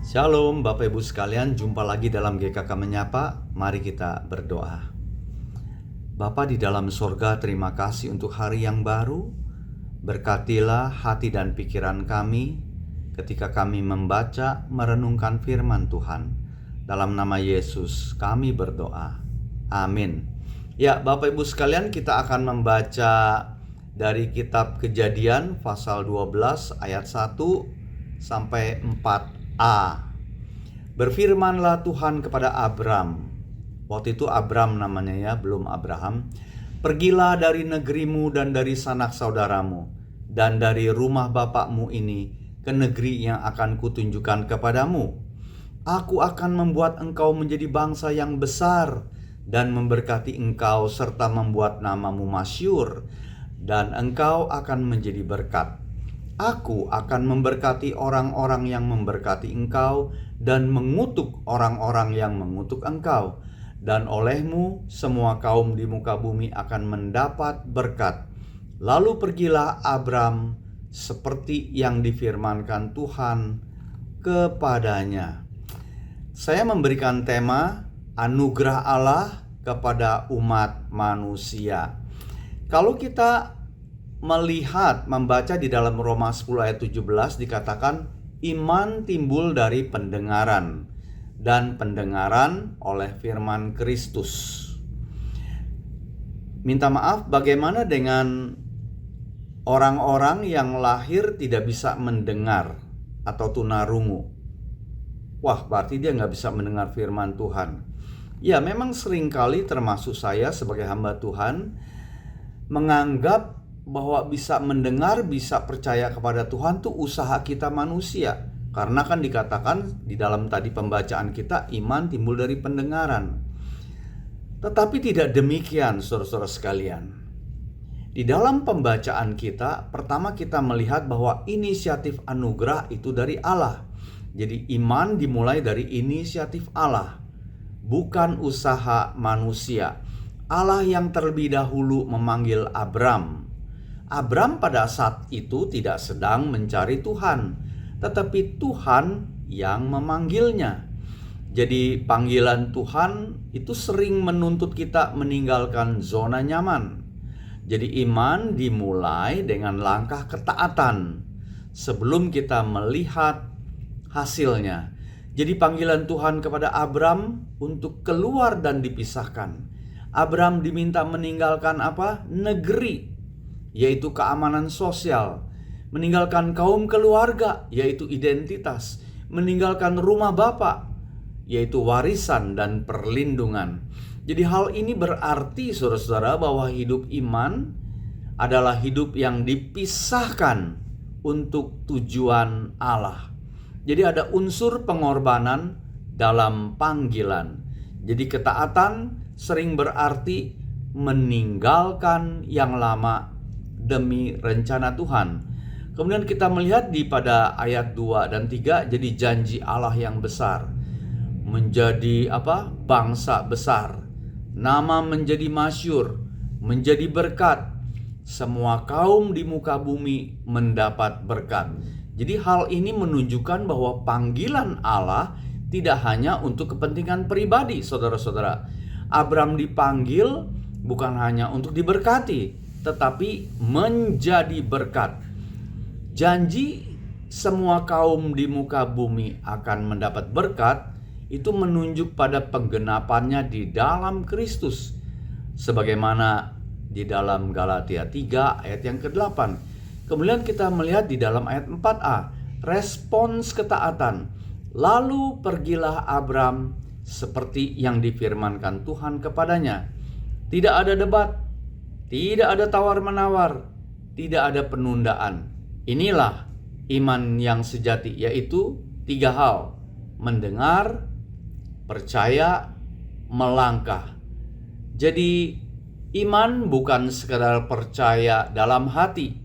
Shalom Bapak Ibu sekalian, jumpa lagi dalam GKK Menyapa. Mari kita berdoa. Bapa di dalam sorga, terima kasih untuk hari yang baru. Berkatilah hati dan pikiran kami ketika kami membaca, merenungkan firman Tuhan. Dalam nama Yesus kami berdoa. Amin. Ya Bapak Ibu sekalian, kita akan membaca dari kitab Kejadian pasal 12 ayat 1 sampai 4a. Berfirmanlah Tuhan kepada Abram. Waktu itu Abram namanya ya, belum Abraham. Pergilah dari negerimu dan dari sanak saudaramu dan dari rumah bapakmu ini ke negeri yang akan kutunjukkan kepadamu. Aku akan membuat engkau menjadi bangsa yang besar dan memberkati engkau serta membuat namamu masyhur, dan engkau akan menjadi berkat. Aku akan memberkati orang-orang yang memberkati engkau dan mengutuk orang-orang yang mengutuk engkau. Dan olehmu semua kaum di muka bumi akan mendapat berkat. Lalu pergilah Abram seperti yang difirmankan Tuhan kepadanya. Saya memberikan tema anugerah Allah kepada umat manusia. Kalau kita membaca di dalam Roma 10 ayat 17 dikatakan iman timbul dari pendengaran dan pendengaran oleh firman Kristus. Minta maaf, bagaimana dengan orang-orang yang lahir tidak bisa mendengar atau tunarungu? Wah, berarti dia nggak bisa mendengar firman Tuhan. Ya, memang seringkali termasuk saya sebagai hamba Tuhan menganggap bahwa bisa mendengar, bisa percaya kepada Tuhan tuh usaha kita manusia. Karena kan dikatakan di dalam tadi pembacaan kita, iman timbul dari pendengaran. Tetapi tidak demikian, saudara-saudara sekalian. Di dalam pembacaan kita, pertama kita melihat bahwa inisiatif anugerah itu dari Allah. Jadi iman dimulai dari inisiatif Allah, bukan usaha manusia. Allah yang terlebih dahulu memanggil Abram. Abram pada saat itu tidak sedang mencari Tuhan, tetapi Tuhan yang memanggilnya. Jadi panggilan Tuhan itu sering menuntut kita meninggalkan zona nyaman. Jadi iman dimulai dengan langkah ketaatan sebelum kita melihat hasilnya. Jadi panggilan Tuhan kepada Abram untuk keluar dan dipisahkan. Abram diminta meninggalkan apa? Negeri, yaitu keamanan sosial, meninggalkan kaum keluarga, yaitu identitas, meninggalkan rumah Bapa, yaitu warisan dan perlindungan. Jadi hal ini berarti saudara-saudara bahwa hidup iman adalah hidup yang dipisahkan untuk tujuan Allah. Jadi ada unsur pengorbanan dalam panggilan. Jadi ketaatan sering berarti meninggalkan yang lama demi rencana Tuhan. Kemudian kita melihat pada ayat 2 dan 3, jadi janji Allah yang besar. Menjadi bangsa besar. Nama menjadi masyhur, menjadi berkat. Semua kaum di muka bumi mendapat berkat. Jadi hal ini menunjukkan bahwa panggilan Allah tidak hanya untuk kepentingan pribadi, saudara-saudara. Abram dipanggil bukan hanya untuk diberkati, tetapi menjadi berkat. Janji semua kaum di muka bumi akan mendapat berkat itu menunjuk pada penggenapannya di dalam Kristus, sebagaimana di dalam Galatia 3 ayat yang ke-8. Kemudian kita melihat di dalam ayat 4a, respons ketaatan. Lalu pergilah Abram seperti yang difirmankan Tuhan kepadanya. Tidak ada debat, tidak ada tawar-menawar, tidak ada penundaan. Inilah iman yang sejati, yaitu 3 hal: mendengar, percaya, melangkah. Jadi iman bukan sekadar percaya dalam hati,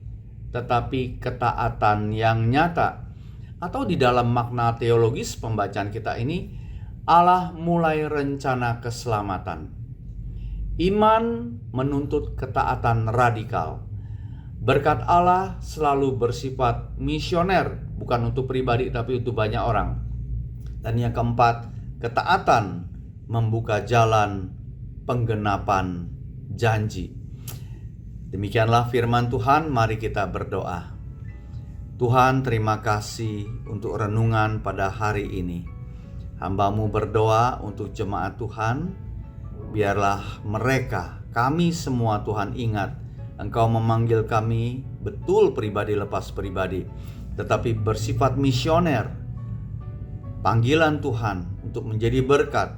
tetapi ketaatan yang nyata. Atau di dalam makna teologis pembacaan kita ini, Allah mulai rencana keselamatan. Iman menuntut ketaatan radikal. Berkat Allah selalu bersifat misioner, bukan untuk pribadi tapi untuk banyak orang. Dan yang keempat, ketaatan membuka jalan penggenapan janji. Demikianlah firman Tuhan, mari kita berdoa. Tuhan, terima kasih untuk renungan pada hari ini. Hamba-Mu berdoa untuk jemaat Tuhan, biarlah mereka, kami semua Tuhan ingat, Engkau memanggil kami betul pribadi lepas pribadi, tetapi bersifat misioner. Panggilan Tuhan untuk menjadi berkat,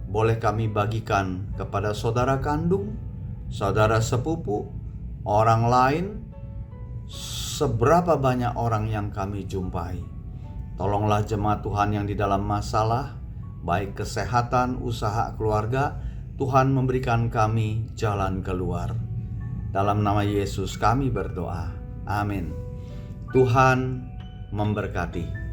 boleh kami bagikan kepada saudara kandung, saudara sepupu, orang lain, seberapa banyak orang yang kami jumpai. Tolonglah jemaat Tuhan yang di dalam masalah, baik kesehatan, usaha, keluarga, Tuhan memberikan kami jalan keluar. Dalam nama Yesus kami berdoa. Amin. Tuhan memberkati.